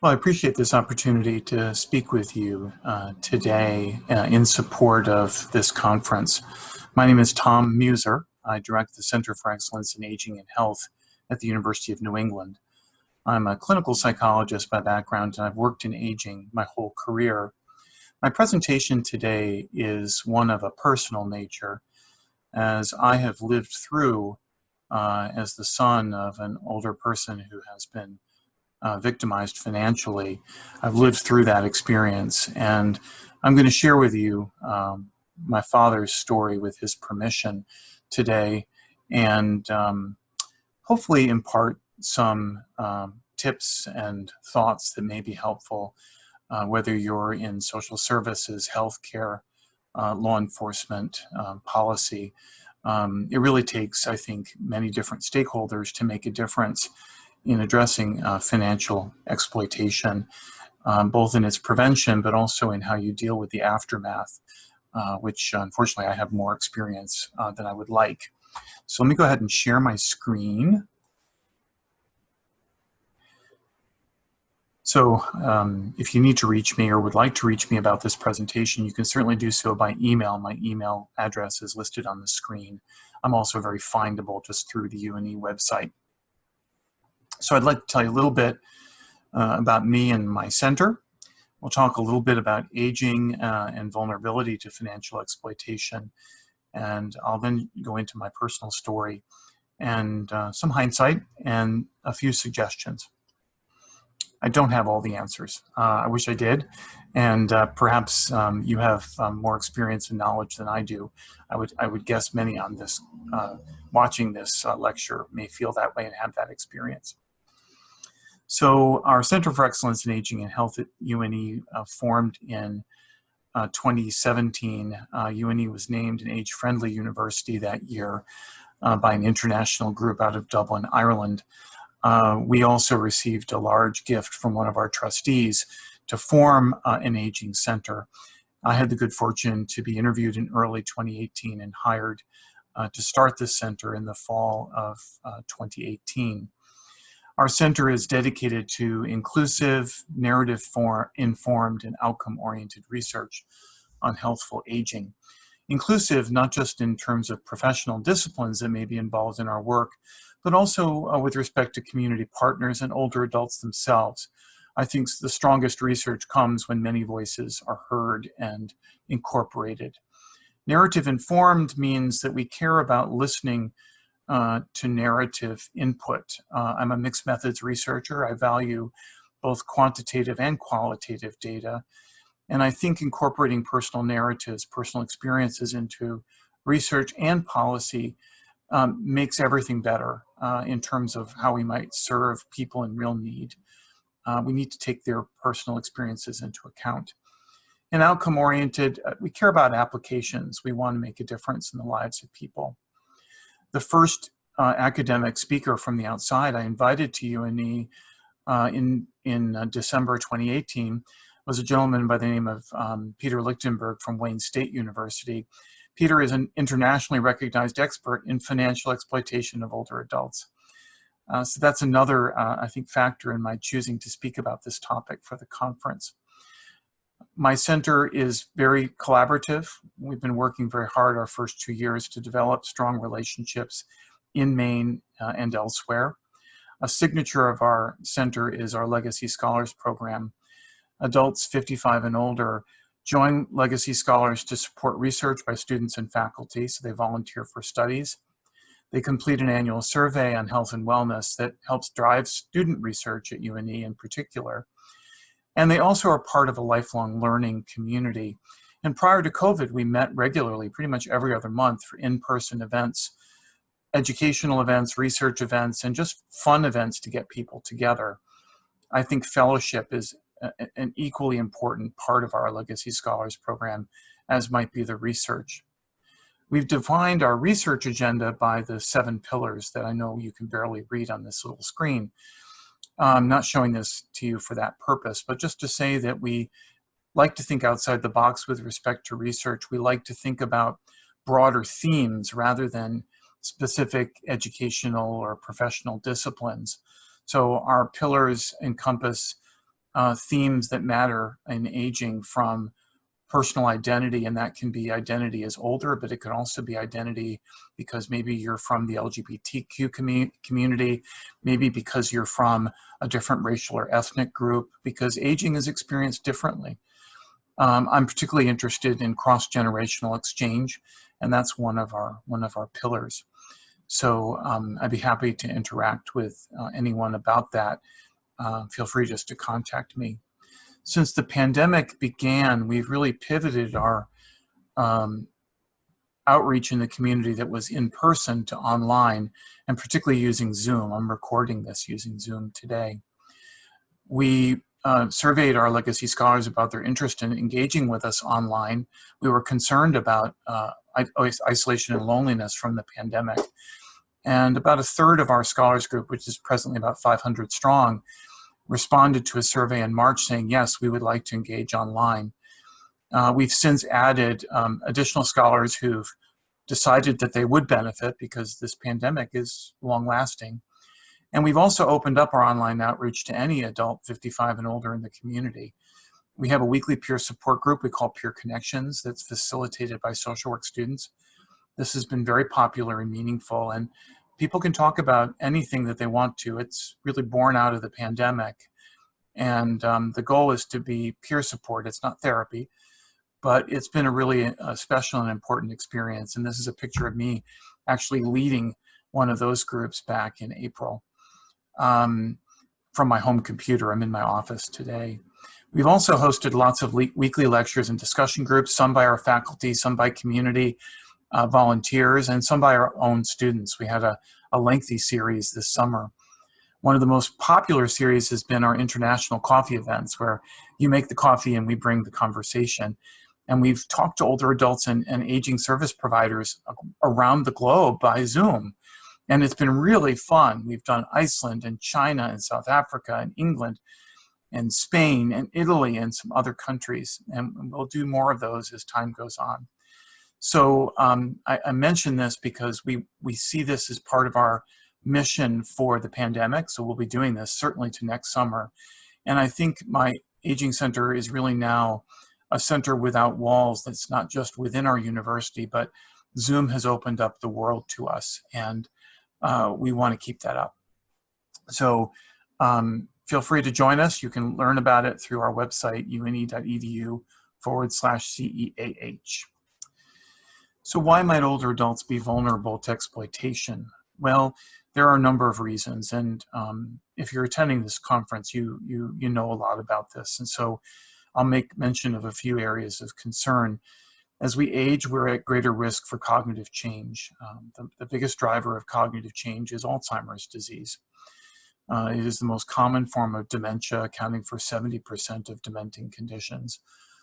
Well, I appreciate this opportunity to speak with you today in support of this conference. My name is Tom Meuser. I direct the Center for Excellence in Aging and Health at the University of New England. I'm a clinical psychologist by background, and I've worked in aging my whole career. My presentation today is one of a personal nature, as I have lived through, as the son of an older person who has been victimized financially. I've lived through that experience, and I'm going to share with you my father's story with his permission today, and hopefully impart some tips and thoughts that may be helpful, whether you're in social services, healthcare, law enforcement, policy. It really takes, I think, many different stakeholders to make a difference in addressing financial exploitation, both in its prevention, but also in how you deal with the aftermath, which unfortunately I have more experience than I would like. So let me go ahead and share my screen. So if you need to reach me or would like to reach me about this presentation, you can certainly do so by email. My email address is listed on the screen. I'm also very findable just through the UNE website. So I'd like to tell you a little bit about me and my center. We'll talk a little bit about aging and vulnerability to financial exploitation, and I'll then go into my personal story and some hindsight and a few suggestions. I don't have all the answers. I wish I did, and perhaps you have more experience and knowledge than I do. I would guess many on this, watching this lecture may feel that way and have that experience. So our Center for Excellence in Aging and Health at UNE formed in 2017. UNE was named an age-friendly university that year by an international group out of Dublin, Ireland. We also received a large gift from one of our trustees to form an aging center. I had the good fortune to be interviewed in early 2018 and hired to start this center in the fall of 2018. Our center is dedicated to inclusive, narrative-informed, and outcome-oriented research on healthful aging. Inclusive, not just in terms of professional disciplines that may be involved in our work, but also with respect to community partners and older adults themselves. I think the strongest research comes when many voices are heard and incorporated. Narrative-informed means that we care about listening to narrative input. I'm a mixed methods researcher. I value both quantitative and qualitative data. And I think incorporating personal narratives, personal experiences into research and policy makes everything better in terms of how we might serve people in real need. We need to take their personal experiences into account. And outcome-oriented, we care about applications. We want to make a difference in the lives of people. The first academic speaker from the outside I invited to UNE in December 2018 was a gentleman by the name of Peter Lichtenberg from Wayne State University. Peter is an internationally recognized expert in financial exploitation of older adults. So that's another, I think, factor in my choosing to speak about this topic for the conference. My center is very collaborative. We've been working very hard our first 2 years to develop strong relationships in Maine and elsewhere. A signature of our center is our Legacy Scholars Program. Adults 55 and older join Legacy Scholars to support research by students and faculty, so they volunteer for studies. They complete an annual survey on health and wellness that helps drive student research at UNE in particular. And they also are part of a lifelong learning community. And prior to COVID, we met regularly, pretty much every other month, for in-person events, educational events, research events, and just fun events to get people together. I think fellowship is an equally important part of our Legacy Scholars Program, as might be the research. We've defined our research agenda by the 7 pillars that I know you can barely read on this little screen. I'm not showing this to you for that purpose, but just to say that we like to think outside the box with respect to research. We like to think about broader themes rather than specific educational or professional disciplines. So our pillars encompass themes that matter in aging, from personal identity, and that can be identity as older, but it can also be identity because maybe you're from the LGBTQ community, maybe because you're from a different racial or ethnic group, because aging is experienced differently. I'm particularly interested in cross-generational exchange, and that's one of our pillars. So I'd be happy to interact with anyone about that. Feel free just to contact me. Since the pandemic began, we've really pivoted our outreach in the community that was in person to online, and particularly using Zoom. I'm recording this using Zoom today. We surveyed our legacy scholars about their interest in engaging with us online. We were concerned about isolation and loneliness from the pandemic. And about a third of our scholars group, which is presently about 500 strong, responded to a survey in March saying, yes, we would like to engage online. We've since added additional scholars who've decided that they would benefit because this pandemic is long-lasting. And we've also opened up our online outreach to any adult 55 and older in the community. We have a weekly peer support group we call Peer Connections that's facilitated by social work students. This has been very popular and meaningful, and people can talk about anything that they want to. It's really born out of the pandemic. And the goal is to be peer support. It's not therapy, but it's been a really special and important experience. And this is a picture of me actually leading one of those groups back in April from my home computer. I'm in my office today. We've also hosted lots of weekly lectures and discussion groups, some by our faculty, some by community volunteers, and some by our own students. We had a lengthy series this summer. One of the most popular series has been our international coffee events, where you make the coffee and we bring the conversation. And we've talked to older adults and aging service providers around the globe by Zoom. And it's been really fun. We've done Iceland and China and South Africa and England and Spain and Italy and some other countries. And we'll do more of those as time goes on. So I mention this because we see this as part of our mission for the pandemic. So we'll be doing this certainly to next summer. And I think my aging center is really now a center without walls that's not just within our university, but Zoom has opened up the world to us, and we want to keep that up. So feel free to join us. You can learn about it through our website, une.edu/CEAH. So why might older adults be vulnerable to exploitation? Well, there are a number of reasons, and if you're attending this conference, you know a lot about this. And so I'll make mention of a few areas of concern. As we age, we're at greater risk for cognitive change. The biggest driver of cognitive change is Alzheimer's disease. It is the most common form of dementia, accounting for 70% of dementing conditions.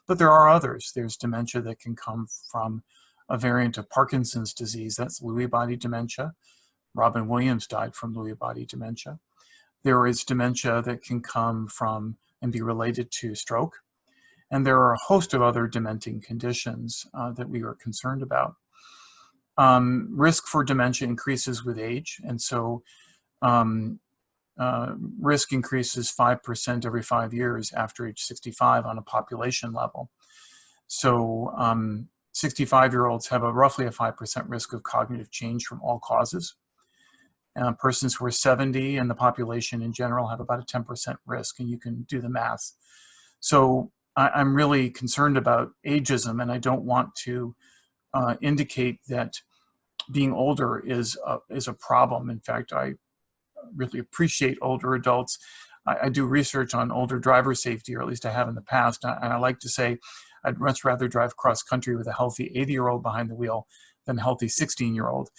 But there are others. There's dementia that can come from a variant of Parkinson's disease. That's Lewy body dementia. Robin Williams died from Lewy body dementia. There is dementia that can come from and be related to stroke. And there are a host of other dementing conditions that we are concerned about. Risk for dementia increases with age, and so risk increases 5% every 5 years after age 65 on a population level. So 65-year-olds have roughly a 5% risk of cognitive change from all causes. Persons who are 70 and the population in general have about a 10% risk, and you can do the math. So I'm really concerned about ageism, and I don't want to indicate that being older is a problem. In fact, I really appreciate older adults. I do research on older driver safety, or at least I have in the past, and I like to say I'd much rather drive cross country with a healthy 80-year-old behind the wheel than a healthy 16-year-old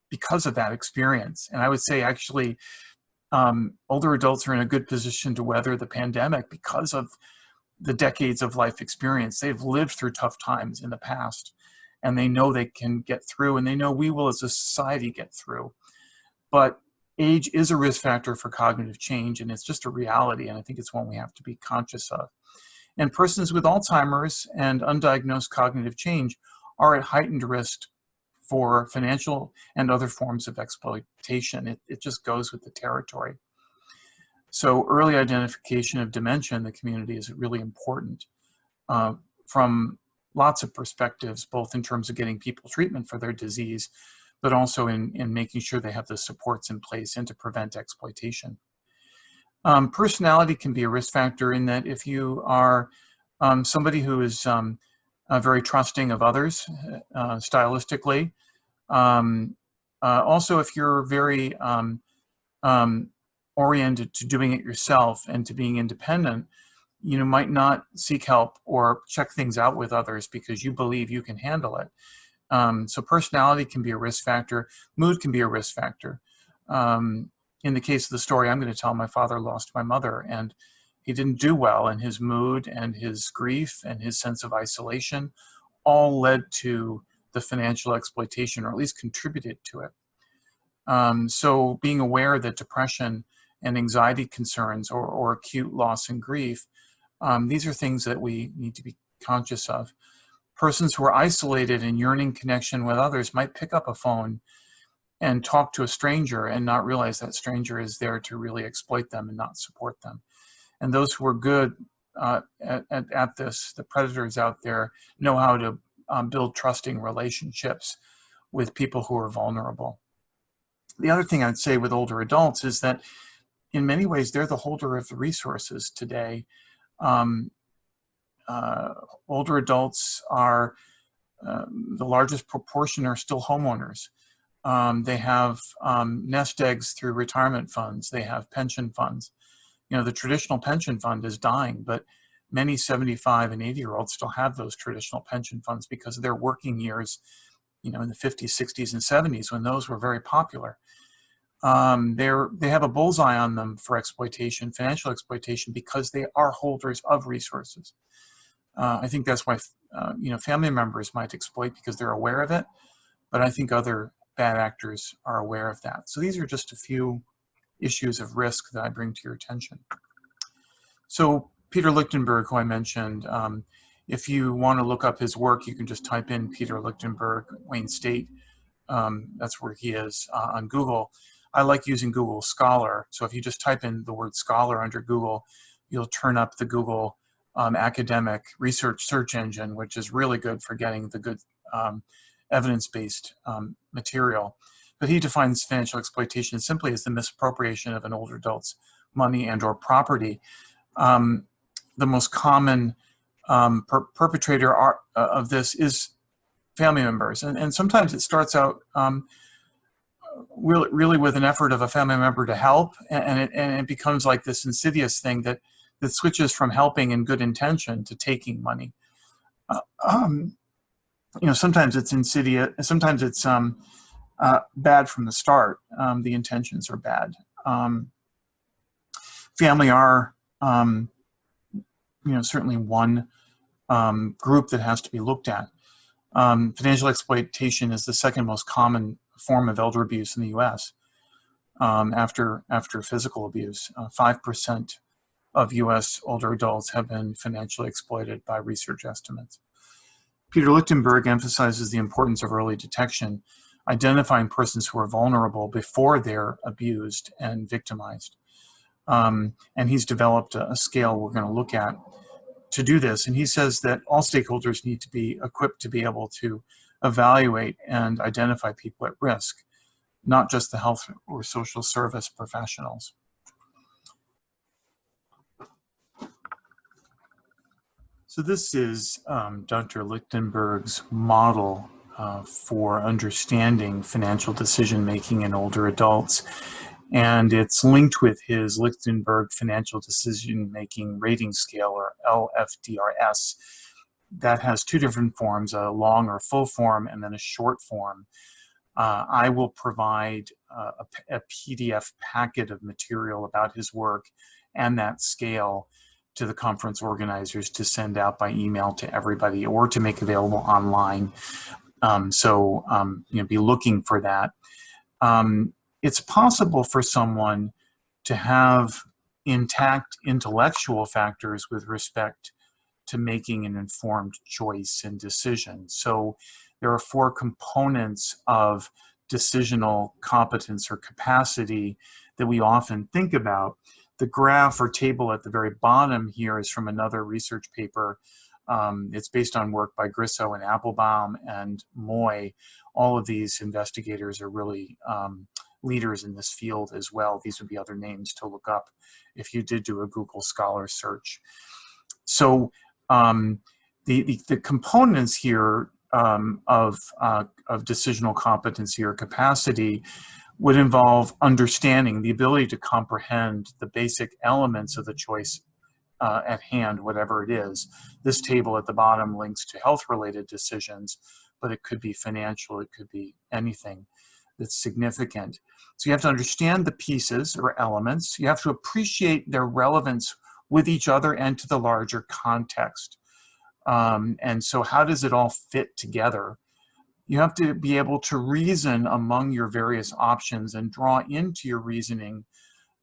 because of that experience. And I would say actually older adults are in a good position to weather the pandemic because of the decades of life experience. They've lived through tough times in the past, and they know they can get through, and they know we will as a society get through. But age is a risk factor for cognitive change, and it's just a reality, and I think it's one we have to be conscious of. And persons with Alzheimer's and undiagnosed cognitive change are at heightened risk for financial and other forms of exploitation. It just goes with the territory. So early identification of dementia in the community is really important from lots of perspectives, both in terms of getting people treatment for their disease, but also in making sure they have the supports in place and to prevent exploitation. Personality can be a risk factor in that if you are somebody who is very trusting of others stylistically, also if you're very oriented to doing it yourself and to being independent, you might not seek help or check things out with others because you believe you can handle it. So personality can be a risk factor. Mood can be a risk factor. In the case of the story I'm going to tell, my father lost my mother, and he didn't do well, and his mood and his grief and his sense of isolation all led to the financial exploitation, or at least contributed to it. So being aware that depression and anxiety concerns or acute loss and grief, these are things that we need to be conscious of. Persons who are isolated and yearning connection with others might pick up a phone and talk to a stranger and not realize that stranger is there to really exploit them and not support them. And those who are good at this, the predators out there, know how to build trusting relationships with people who are vulnerable. The other thing I'd say with older adults is that in many ways, they're the holder of the resources today. Older adults are, the largest proportion are still homeowners. They have nest eggs through retirement funds. They have pension funds. The traditional pension fund is dying, but many 75 and 80-year-olds still have those traditional pension funds because of their working years, in the 50s, 60s, and 70s when those were very popular. They have a bullseye on them for exploitation, financial exploitation, because they are holders of resources. I think that's why family members might exploit because they're aware of it, but I think other bad actors are aware of that. So these are just a few issues of risk that I bring to your attention. So Peter Lichtenberg, who I mentioned, if you want to look up his work, you can just type in Peter Lichtenberg, Wayne State. That's where he is on Google. I like using Google Scholar. So if you just type in the word scholar under Google, you'll turn up the Google academic research search engine, which is really good for getting the good evidence-based material. But he defines financial exploitation simply as the misappropriation of an older adult's money and or property. The most common perpetrator of this is family members. And sometimes it starts out really with an effort of a family member to help, and it becomes like this insidious thing that switches from helping in good intention to taking money. Sometimes it's insidious, sometimes it's bad from the start. The intentions are bad. Family are, certainly one group that has to be looked at. Financial exploitation is the second most common form of elder abuse in the U.S. After physical abuse. 5% of U.S. older adults have been financially exploited by research estimates. Peter Lichtenberg emphasizes the importance of early detection, identifying persons who are vulnerable before they're abused and victimized. And he's developed a scale we're going to look at to do this. And he says that all stakeholders need to be equipped to be able to evaluate and identify people at risk, not just the health or social service professionals. So this is Dr. Lichtenberg's model for understanding financial decision-making in older adults. And it's linked with his Lichtenberg Financial Decision-Making Rating Scale, or LFDRS. That has two different forms, a long or full form and then a short form. I will provide a PDF packet of material about his work and that scale to the conference organizers to send out by email to everybody or to make available online. Be looking for that. It's possible for someone to have intact intellectual factors with respect to making an informed choice and decision. So there are 4 components of decisional competence or capacity that we often think about. The graph or table at the very bottom here is from another research paper. It's based on work by Grisso and Applebaum and Moy. All of these investigators are really leaders in this field as well. These would be other names to look up if you did do a Google Scholar search. So the components here of decisional competency or capacity would involve understanding, the ability to comprehend the basic elements of the choice at hand, whatever it is. This table at the bottom links to health-related decisions, but it could be financial, it could be anything that's significant. So you have to understand the pieces or elements. You have to appreciate their relevance with each other and to the larger context. And so how does it all fit together? You have to be able to reason among your various options and draw into your reasoning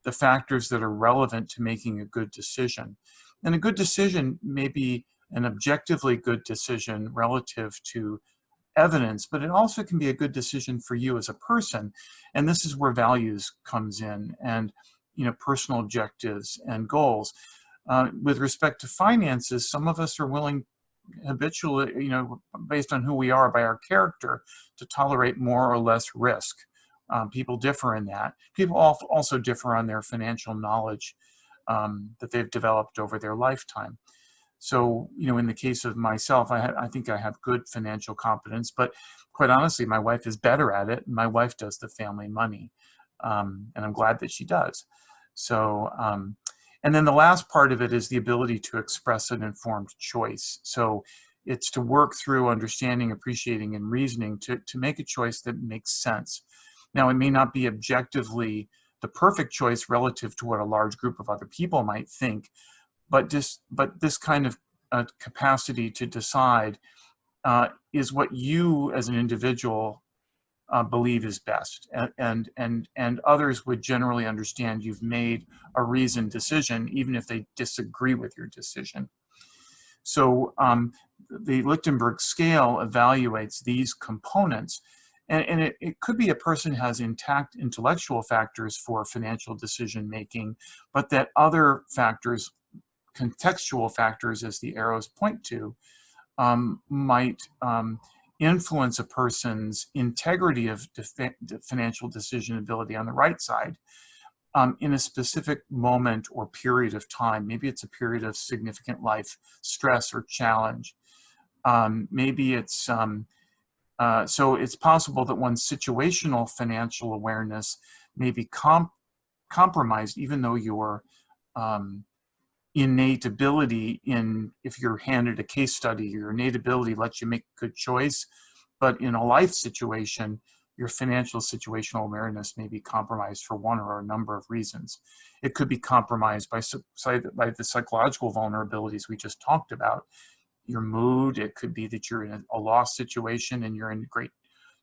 the factors that are relevant to making a good decision. And a good decision may be an objectively good decision relative to evidence, but it also can be a good decision for you as a person. And this is where values comes in, and personal objectives and goals. With respect to finances, some of us are willing habitually, based on who we are by our character, to tolerate more or less risk. People differ in that. People also differ on their financial knowledge that they've developed over their lifetime. So, in the case of myself, I think I have good financial competence, but quite honestly, my wife is better at it. My wife does the family money, and I'm glad that she does. So, and then the last part of it is the ability to express an informed choice. So it's to work through understanding, appreciating, and reasoning to make a choice that makes sense. Now, it may not be objectively the perfect choice relative to what a large group of other people might think, but this kind of capacity to decide is what you as an individual believe is best, and others would generally understand you've made a reasoned decision, even if they disagree with your decision. So the Lichtenberg scale evaluates these components, and it could be a person has intact intellectual factors for financial decision making, but that other factors, contextual factors, as the arrows point to, might influence a person's integrity of financial decision ability on the right side in a specific moment or period of time. Maybe it's a period of significant life stress or challenge. Maybe it's, so it's possible that one's situational financial awareness may be compromised, even though your innate ability if you're handed a case study, your innate ability lets you make a good choice, but in a life situation, your financial situational awareness may be compromised for one or a number of reasons. It could be compromised by the psychological vulnerabilities we just talked about. Your mood, it could be that you're in a loss situation and you're in great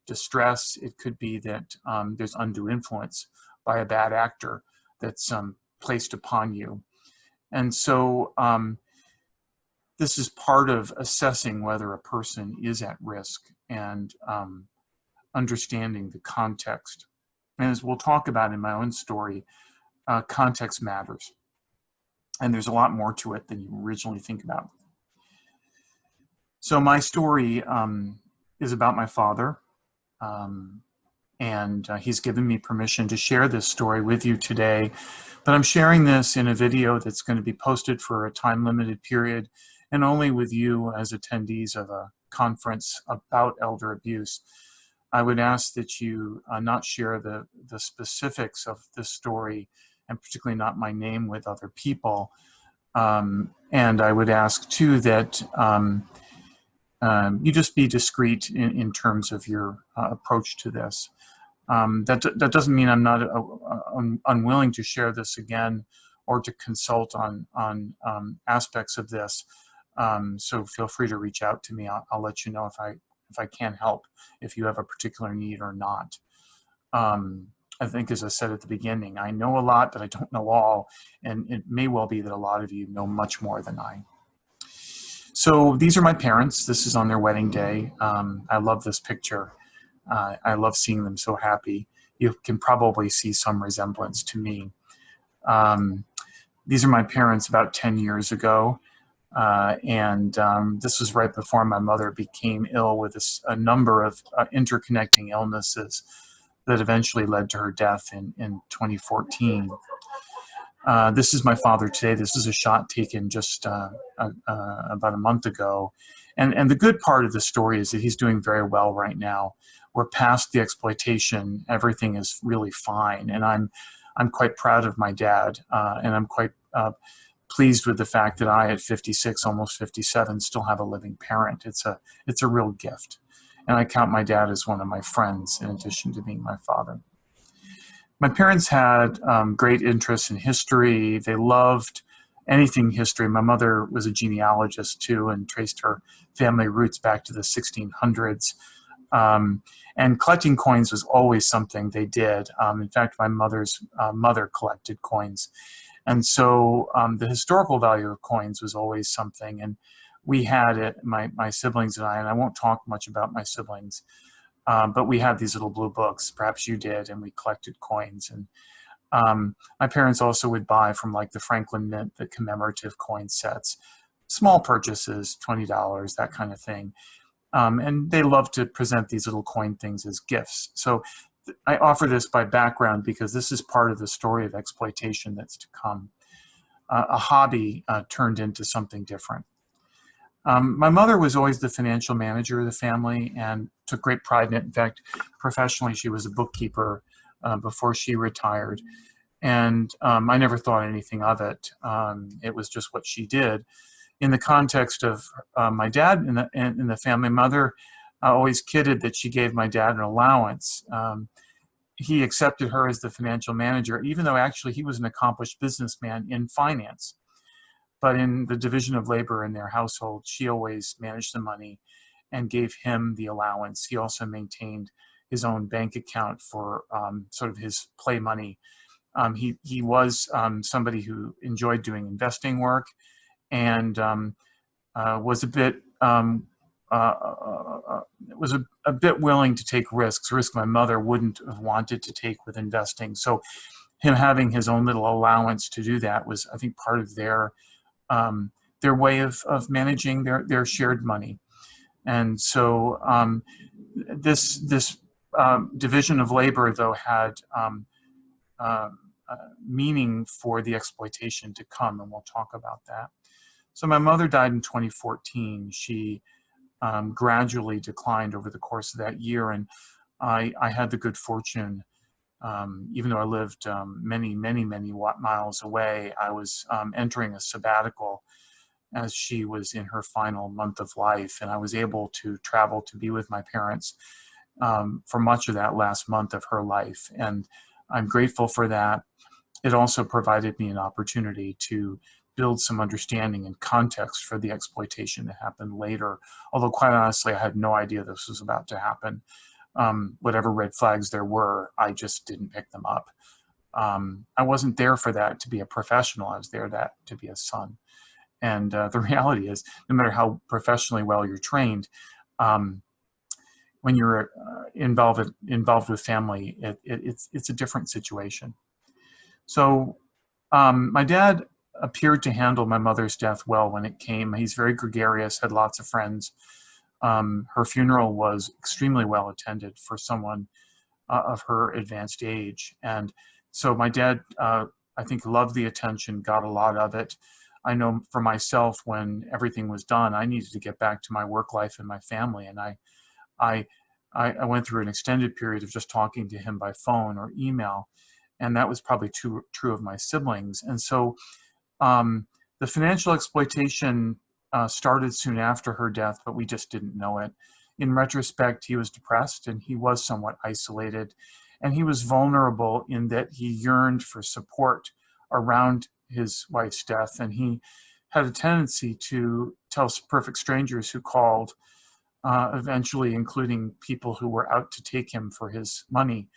distress. It could be that there's undue influence by a bad actor that's placed upon you. And so this is part of assessing whether a person is at risk and understanding the context. And as we'll talk about in my own story, context matters. And there's a lot more to it than you originally think about. So my story is about my father. And he's given me permission to share this story with you today. But I'm sharing this in a video that's going to be posted for a time-limited period and only with you as attendees of a conference about elder abuse. I would ask that you not share the specifics of this story, and particularly not my name, with other people. And I would ask, too, that you just be discreet in terms of your approach to this. That doesn't mean I'm not unwilling to share this again or to consult on aspects of this. So feel free to reach out to me. I'll let you know if I can help, if you have a particular need or not. I think, as I said at the beginning, I know a lot, but I don't know all, and it may well be that a lot of you know much more than I. So these are my parents. This is on their wedding day. I love this picture. I love seeing them so happy. You can probably see some resemblance to me. These are my parents about 10 years ago. This was right before my mother became ill with a number of interconnecting illnesses that eventually led to her death in 2014. This is my father today. This is a shot taken just about a month ago. And the good part of the story is that he's doing very well right now. We're past the exploitation. Everything is really fine. And I'm quite proud of my dad. And I'm quite pleased with the fact that I, at 56, almost 57, still have a living parent. It's a real gift. And I count my dad as one of my friends in addition to being my father. My parents had great interest in history. They loved anything history. My mother was a genealogist too and traced her family roots back to the 1600s. And collecting coins was always something they did. In fact, my mother's mother collected coins. And so the historical value of coins was always something. And we had it, my siblings and I won't talk much about my siblings, but we had these little blue books, perhaps you did, and we collected coins. And my parents also would buy from like the Franklin Mint, the commemorative coin sets, small purchases, $20, that kind of thing. And they love to present these little coin things as gifts. So I offer this by background because this is part of the story of exploitation that's to come. A hobby turned into something different. My mother was always the financial manager of the family and took great pride in it. In fact, professionally, she was a bookkeeper before she retired. And I never thought anything of it. It was just what she did. In the context of my dad in the family, mother always kidded that she gave my dad an allowance. He accepted her as the financial manager, even though actually he was an accomplished businessman in finance. But in the division of labor in their household, she always managed the money and gave him the allowance. He also maintained his own bank account for sort of his play money. He was somebody who enjoyed doing investing work and was a bit willing to take risks my mother wouldn't have wanted to take with investing. So him having his own little allowance to do that was, I think, part of their way of managing their shared money. And so this division of labor, though, had meaning for the exploitation to come, and we'll talk about that. So my mother died in 2014. She gradually declined over the course of that year, and I had the good fortune, even though I lived many miles away, I was entering a sabbatical as she was in her final month of life, and I was able to travel to be with my parents for much of that last month of her life, and I'm grateful for that. It also provided me an opportunity to build some understanding and context for the exploitation that happened later, although quite honestly, I had no idea this was about to happen. Whatever red flags there were, I just didn't pick them up. I wasn't there for that to be a professional. I was there to be a son. And the reality is, no matter how professionally well you're trained, when you're involved with family, it's a different situation. So my dad appeared to handle my mother's death well when it came. He's very gregarious, had lots of friends. Her funeral was extremely well attended for someone of her advanced age. And so my dad, I think, loved the attention, got a lot of it. I know for myself, when everything was done, I needed to get back to my work life and my family. And I went through an extended period of just talking to him by phone or email. And that was probably true of my siblings. And so the financial exploitation started soon after her death, but we just didn't know it. In retrospect, he was depressed and he was somewhat isolated, and he was vulnerable in that he yearned for support around his wife's death, and he had a tendency to tell perfect strangers who called, eventually including people who were out to take him for his money,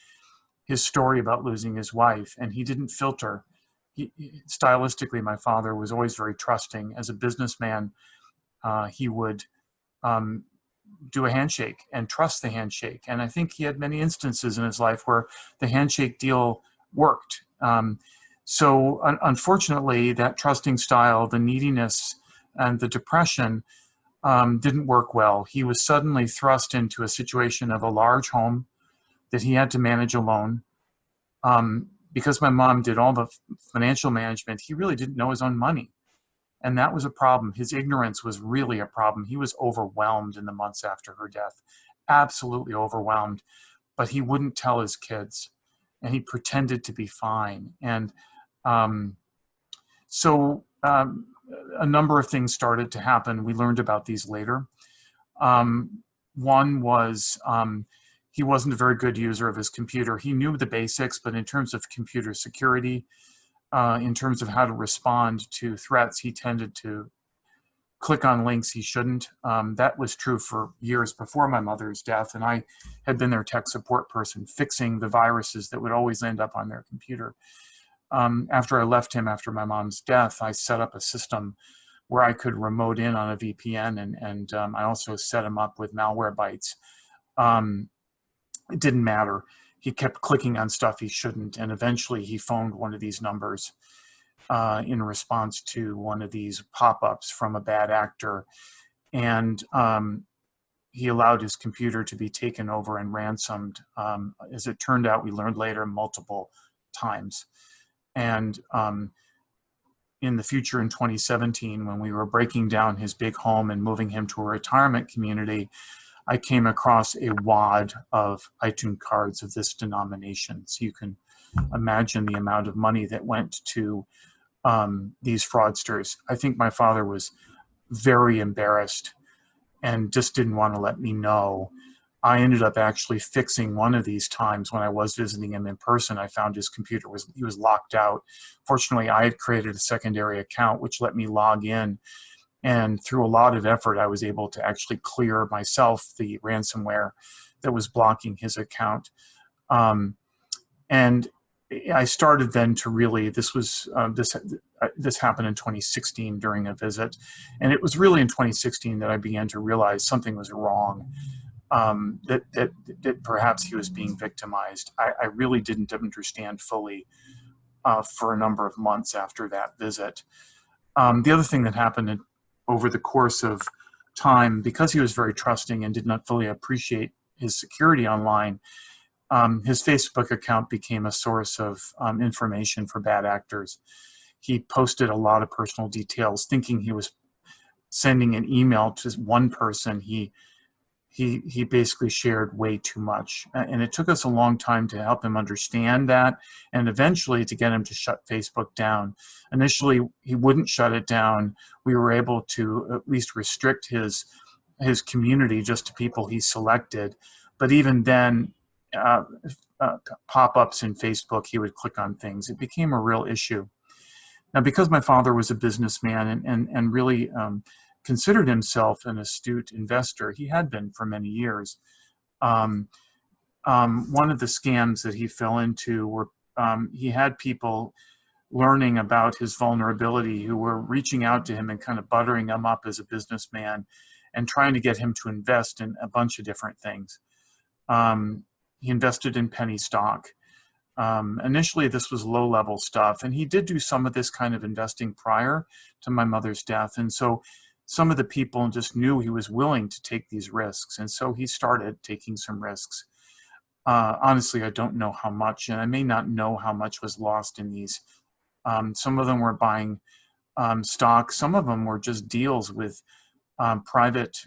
his story about losing his wife, and he didn't filter. Stylistically, my father was always very trusting. As a businessman, he would do a handshake and trust the handshake. And I think he had many instances in his life where the handshake deal worked. So unfortunately, that trusting style, the neediness and the depression didn't work well. He was suddenly thrust into a situation of a large home that he had to manage alone. Because my mom did all the financial management, he really didn't know his own money. And that was a problem. His ignorance was really a problem. He was overwhelmed in the months after her death, absolutely overwhelmed, but he wouldn't tell his kids and he pretended to be fine. And so a number of things started to happen. We learned about these later. One was he wasn't a very good user of his computer. He knew the basics, but in terms of computer security, in terms of how to respond to threats, he tended to click on links he shouldn't. That was true for years before my mother's death, and I had been their tech support person fixing the viruses that would always end up on their computer. After I left him after my mom's death, I set up a system where I could remote in on a VPN, and I also set him up with malware bytes. It didn't matter. He kept clicking on stuff he shouldn't, and eventually he phoned one of these numbers in response to one of these pop-ups from a bad actor, and he allowed his computer to be taken over and ransomed. As it turned out, we learned later, multiple times. And in the future, in 2017, when we were breaking down his big home and moving him to a retirement community, I came across a wad of iTunes cards of this denomination. So you can imagine the amount of money that went to these fraudsters. I think my father was very embarrassed and just didn't want to let me know. I ended up actually fixing one of these times when I was visiting him in person. I found his computer he was locked out. Fortunately, I had created a secondary account which let me log in. And through a lot of effort, I was able to actually clear myself the ransomware that was blocking his account. And I started then to really, this happened in 2016 during a visit. And it was really in 2016 that I began to realize something was wrong, that perhaps he was being victimized. I really didn't understand fully for a number of months after that visit. The other thing that happened over the course of time, because he was very trusting and did not fully appreciate his security online, his Facebook account became a source of information for bad actors. He posted a lot of personal details, thinking he was sending an email to one person. He basically shared way too much. And it took us a long time to help him understand that, and eventually to get him to shut Facebook down. Initially, he wouldn't shut it down. We were able to at least restrict his community just to people he selected. But even then, pop-ups in Facebook, he would click on things. It became a real issue. Now, because my father was a businessman and really considered himself an astute investor, he had been for many years. One of the scams that he fell into were he had people learning about his vulnerability who were reaching out to him and kind of buttering him up as a businessman and trying to get him to invest in a bunch of different things. He invested in penny stock. Initially, this was low-level stuff, and he did do some of this kind of investing prior to my mother's death. And so some of the people just knew he was willing to take these risks, and so he started taking some risks. Honestly, I don't know how much, and I may not know how much was lost in these. Some of them were buying stock. Some of them were just deals with private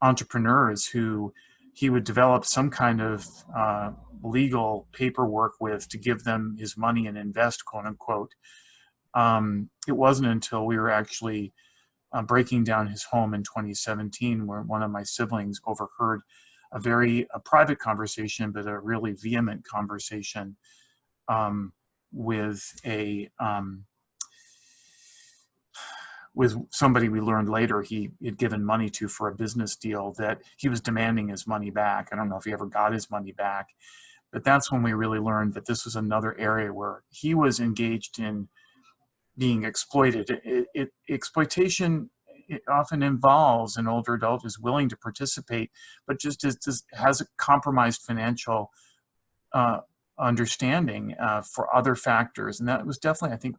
entrepreneurs who he would develop some kind of legal paperwork with to give them his money and invest, quote unquote. It wasn't until we were actually breaking down his home in 2017 where one of my siblings overheard a private conversation, but a really vehement conversation with somebody we learned later he had given money to for a business deal, that he was demanding his money back. I don't know if he ever got his money back, but that's when we really learned that this was another area where he was engaged in being exploited. Exploitation, it often involves an older adult who's willing to participate, but just has a compromised financial understanding for other factors. And that was definitely, I think,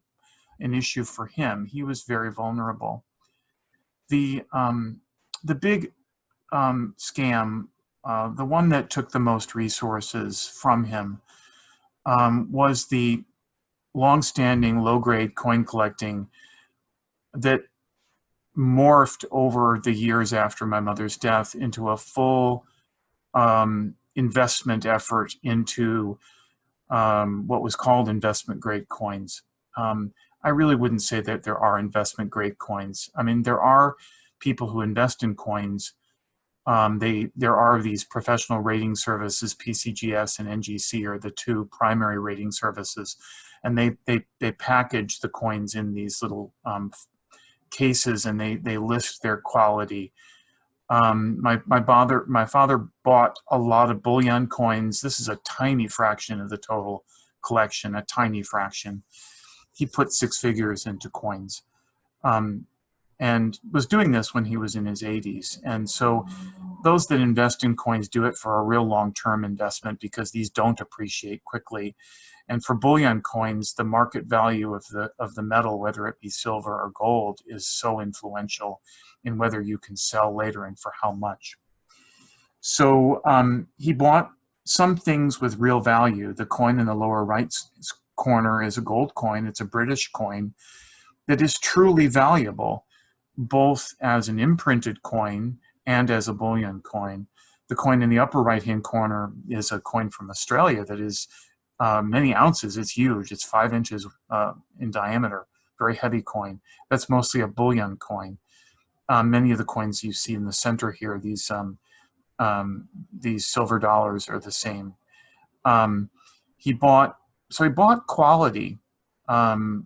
an issue for him. He was very vulnerable. The big scam, the one that took the most resources from him, was the long-standing low-grade coin collecting that morphed over the years after my mother's death into a full investment effort into what was called investment-grade coins. I really wouldn't say that there are investment-grade coins. I mean, there are people who invest in coins. There are these professional rating services, PCGS and NGC are the two primary rating services, and they package the coins in these little cases, and they list their quality. My father bought a lot of bullion coins. This is a tiny fraction of the total collection, a tiny fraction. He put 6 figures into coins, and was doing this when he was in his 80s. And so those that invest in coins do it for a real long-term investment, because these don't appreciate quickly. And for bullion coins, the market value of the metal, whether it be silver or gold, is so influential in whether you can sell later and for how much. So he bought some things with real value. The coin in the lower right corner is a gold coin. It's a British coin that is truly valuable, both as an imprinted coin and as a bullion coin. The coin in the upper right-hand corner is a coin from Australia that is many ounces. It's huge. It's 5 inches in diameter, very heavy coin. That's mostly a bullion coin. Many of the coins you see in the center here, these silver dollars, are the same. He bought quality,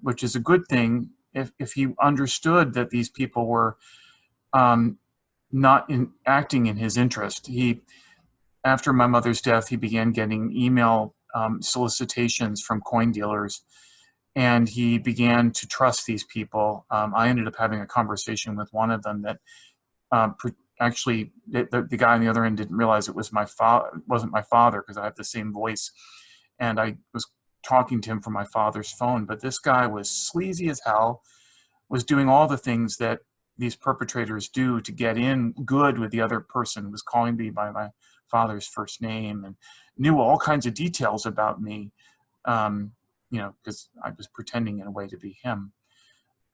which is a good thing if he understood that these people were not acting in his interest. After my mother's death, he began getting email solicitations from coin dealers, and he began to trust these people. I ended up having a conversation with one of them that actually the guy on the other end didn't realize it was wasn't my father, because I have the same voice, and I was talking to him from my father's phone. But this guy was sleazy as hell, was doing all the things that these perpetrators do to get in good with the other person, was calling me by my father's first name and knew all kinds of details about me, because I was pretending in a way to be him.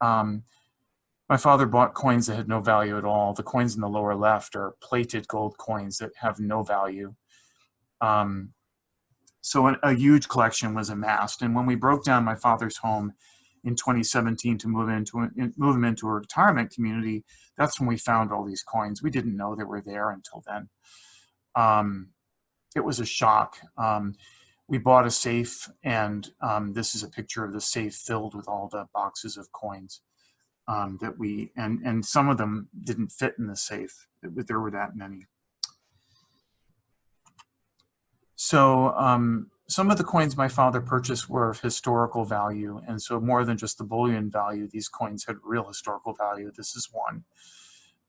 My father bought coins that had no value at all. The coins in the lower left are plated gold coins that have no value. So a huge collection was amassed. And when we broke down my father's home in 2017 to move him into a retirement community, that's when we found all these coins. We didn't know they were there until then. It was a shock. We bought a safe, and this is a picture of the safe filled with all the boxes of coins that and some of them didn't fit in the safe. There were that many. So some of the coins my father purchased were of historical value, and so more than just the bullion value, these coins had real historical value. This is one.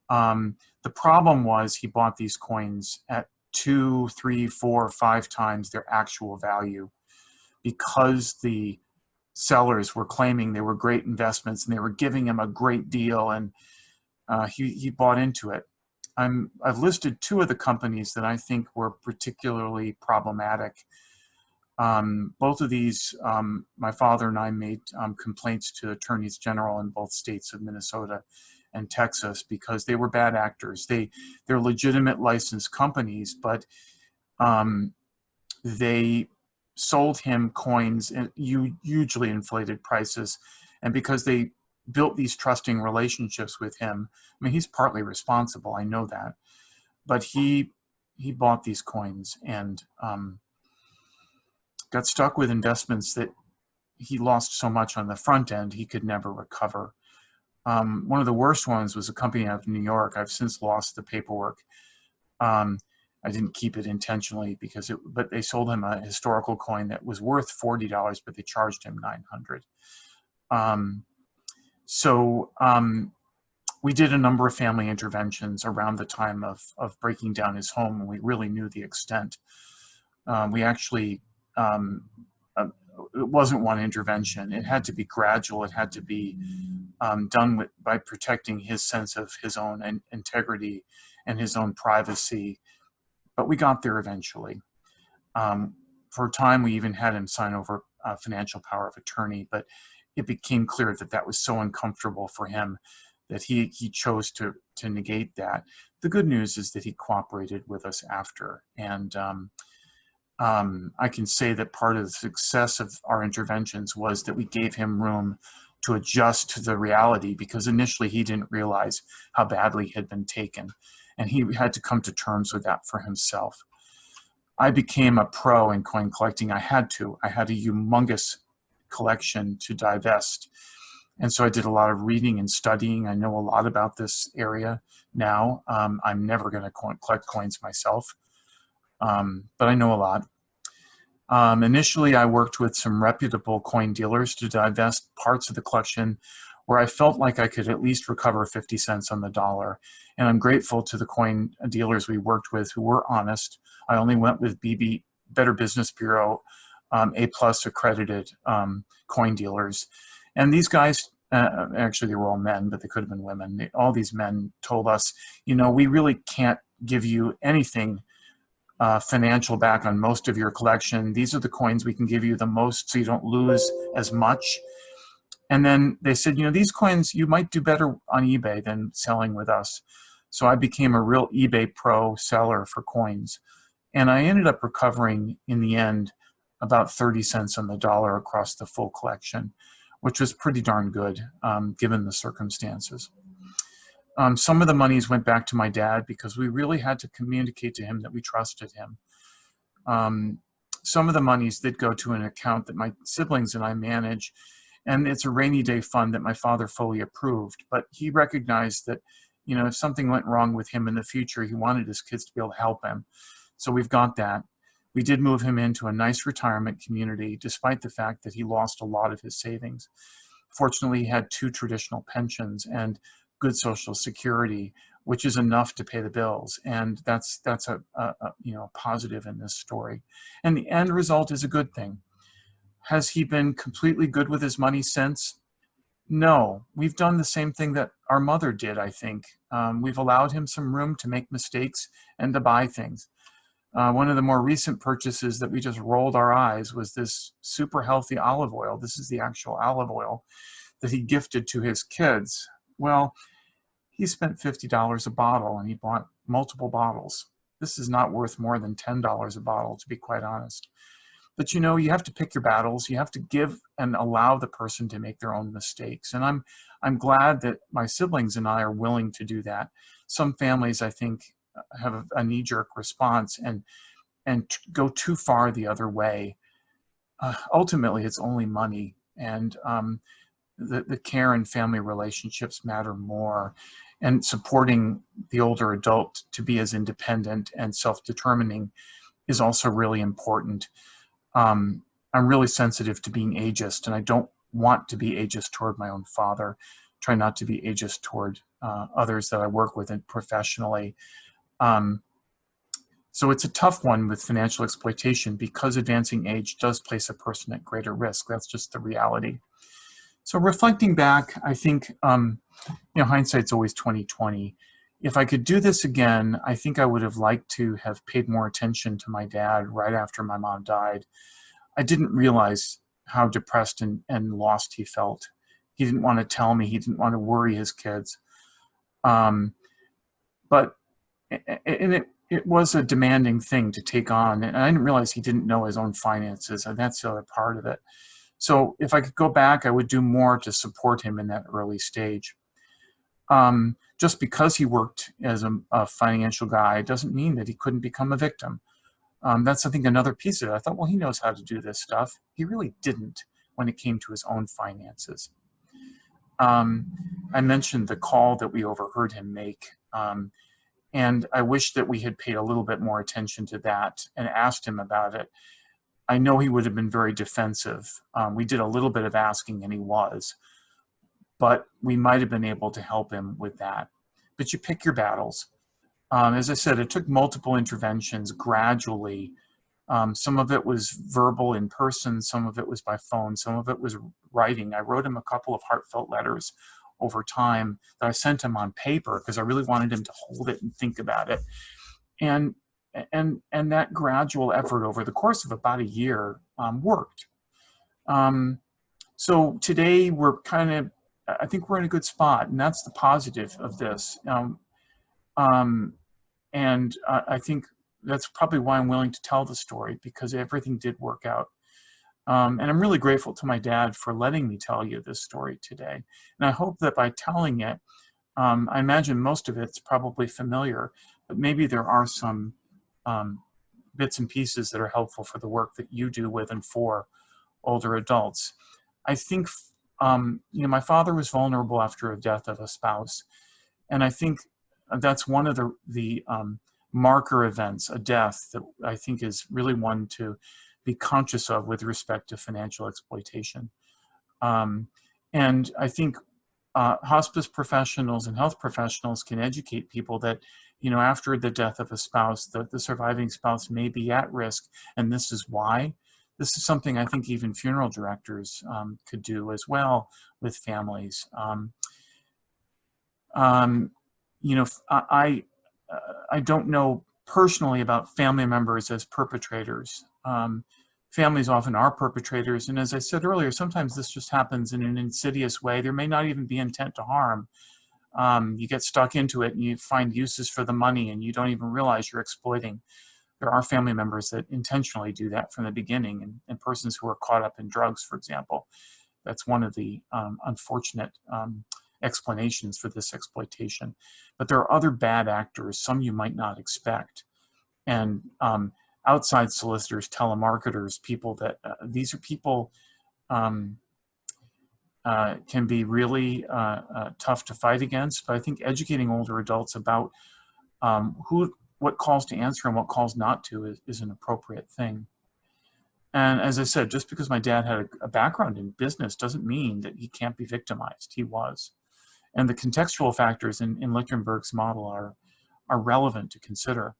The problem was he bought these coins at 2, 3, 4, 5 times their actual value, because the sellers were claiming they were great investments and they were giving him a great deal, and he bought into it. I've listed 2 of the companies that I think were particularly problematic. Both of these, my father and I made complaints to attorneys general in both states of Minnesota and Texas, because they were bad actors. They're legitimate licensed companies, but they sold him coins at hugely inflated prices. And because they built these trusting relationships with him, I mean, he's partly responsible, I know that, but he bought these coins and got stuck with investments that he lost so much on the front end he could never recover. One of the worst ones was a company out of New York. I've since lost the paperwork. I didn't keep it intentionally but they sold him a historical coin that was worth $40, but they charged him $900. We did a number of family interventions around the time of breaking down his home, and we really knew the extent. We actually uh, it wasn't one intervention. It had to be gradual. It had to be done by protecting his sense of his own integrity and his own privacy. But we got there eventually. For a time, we even had him sign over financial power of attorney, but it became clear that that was so uncomfortable for him that he chose to negate that. The good news is that he cooperated with us after. And I can say that part of the success of our interventions was that we gave him room to adjust to the reality, because initially he didn't realize how badly he had been taken. And he had to come to terms with that for himself. I became a pro in coin collecting. I had to. I had a humongous collection to divest. And so I did a lot of reading and studying. I know a lot about this area now. I'm never going to collect coins myself, but I know a lot. Initially, I worked with some reputable coin dealers to divest parts of the collection where I felt like I could at least recover 50 cents on the dollar. And I'm grateful to the coin dealers we worked with who were honest. I only went with Better Business Bureau, A+ accredited coin dealers. And these guys, actually they were all men, but they could have been women. All these men told us, you know, we really can't give you anything financial back on most of your collection. These are the coins we can give you the most so you don't lose as much. And then they said, you know, these coins, you might do better on eBay than selling with us. So I became a real eBay pro seller for coins. And I ended up recovering, in the end, about 30 cents on the dollar across the full collection, which was pretty darn good, given the circumstances. Some of the monies went back to my dad because we really had to communicate to him that we trusted him. Some of the monies did go to an account that my siblings and I manage, and it's a rainy day fund that my father fully approved. But he recognized that, you know, if something went wrong with him in the future, he wanted his kids to be able to help him. So we've got that. We did move him into a nice retirement community, despite the fact that he lost a lot of his savings. Fortunately, he had 2 traditional pensions and good Social Security, which is enough to pay the bills. And that's a you know, positive in this story. And the end result is a good thing. Has he been completely good with his money since? No. We've done the same thing that our mother did, I think. We've allowed him some room to make mistakes and to buy things. One of the more recent purchases that we just rolled our eyes was this super healthy olive oil. This is the actual olive oil that he gifted to his kids. Well, he spent $50 a bottle and he bought multiple bottles. This is not worth more than $10 a bottle, to be quite honest. But you know, you have to pick your battles. You have to give and allow the person to make their own mistakes. And I'm glad that my siblings and I are willing to do that. Some families, I think, have a knee-jerk response and go too far the other way. Ultimately, it's only money, and the care and family relationships matter more. And supporting the older adult to be as independent and self-determining is also really important. I'm really sensitive to being ageist, and I don't want to be ageist toward my own father. Try not to be ageist toward others that I work with professionally. So it's a tough one with financial exploitation because advancing age does place a person at greater risk. That's just the reality. So reflecting back, I think, you know, hindsight's always 20/20. If I could do this again, I think I would have liked to have paid more attention to my dad right after my mom died. I didn't realize how depressed and lost he felt. He didn't want to tell me. He didn't want to worry his kids. But it was a demanding thing to take on. And I didn't realize he didn't know his own finances, and that's the other part of it. So if I could go back, I would do more to support him in that early stage. Just because he worked as a financial guy doesn't mean that he couldn't become a victim. That's, I think, another piece of it. I thought, well, he knows how to do this stuff. He really didn't when it came to his own finances. I mentioned the call that we overheard him make. And I wish that we had paid a little bit more attention to that and asked him about it. I know he would have been very defensive. We did a little bit of asking, and he was. But we might have been able to help him with that. But you pick your battles. As I said, it took multiple interventions gradually Some of it was verbal in person, some of it was by phone, some of it was writing. I wrote him a couple of heartfelt letters over time that I sent him on paper because I really wanted him to hold it and think about it. And that gradual effort over the course of about a year worked. So today we're I think we're in a good spot, and that's the positive of this. I think that's probably why I'm willing to tell the story, because everything did work out. And I'm really grateful to my dad for letting me tell you this story today. And I hope that by telling it, I imagine most of it's probably familiar, but maybe there are some bits and pieces that are helpful for the work that you do with and for older adults. I think, my father was vulnerable after a death of a spouse. And I think that's one of the marker events, a death, that I think is really one to be conscious of with respect to financial exploitation. And I think hospice professionals and health professionals can educate people that, after the death of a spouse, the surviving spouse may be at risk, and this is why. This is something I think even funeral directors could do as well with families. I don't know personally about family members as perpetrators. Families often are perpetrators, and as I said earlier, sometimes this just happens in an insidious way. There may not even be intent to harm. You get stuck into it and you find uses for the money and you don't even realize you're exploiting. There are family members that intentionally do that from the beginning, and persons who are caught up in drugs, for example. That's one of the unfortunate explanations for this exploitation. But there are other bad actors, some you might not expect. And outside solicitors, telemarketers, people that, these are people can be really tough to fight against. But I think educating older adults about what calls to answer and what calls not to is an appropriate thing. And as I said, just because my dad had a background in business doesn't mean that he can't be victimized. He was. And the contextual factors in Lichtenberg's model are relevant to consider.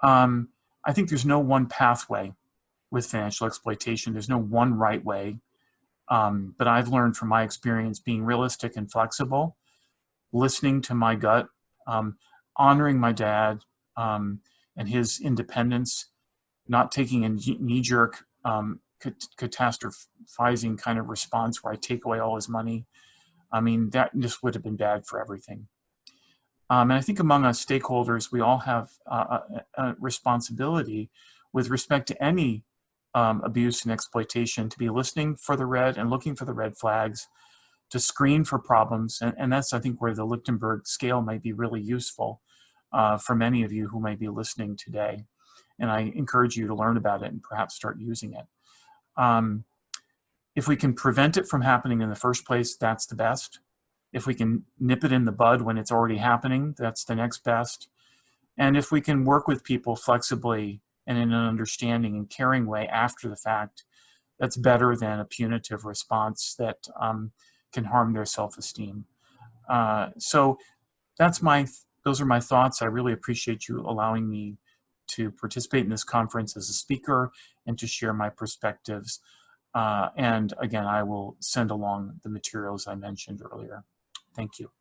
I think there's no one pathway with financial exploitation. There's no one right way. But I've learned from my experience being realistic and flexible, listening to my gut, honoring my dad and his independence, not taking a knee-jerk catastrophizing kind of response where I take away all his money. I mean, that just would have been bad for everything. And I think among us stakeholders, we all have a responsibility with respect to any abuse and exploitation to be listening for the red and looking for the red flags, to screen for problems. And that's, I think, where the Lichtenberg scale might be really useful for many of you who may be listening today. And I encourage you to learn about it and perhaps start using it. If we can prevent it from happening in the first place, that's the best. If we can nip it in the bud when it's already happening, that's the next best. And if we can work with people flexibly and in an understanding and caring way after the fact, that's better than a punitive response that can harm their self-esteem. So those are my thoughts. I really appreciate you allowing me to participate in this conference as a speaker and to share my perspectives. And again, I will send along the materials I mentioned earlier. Thank you.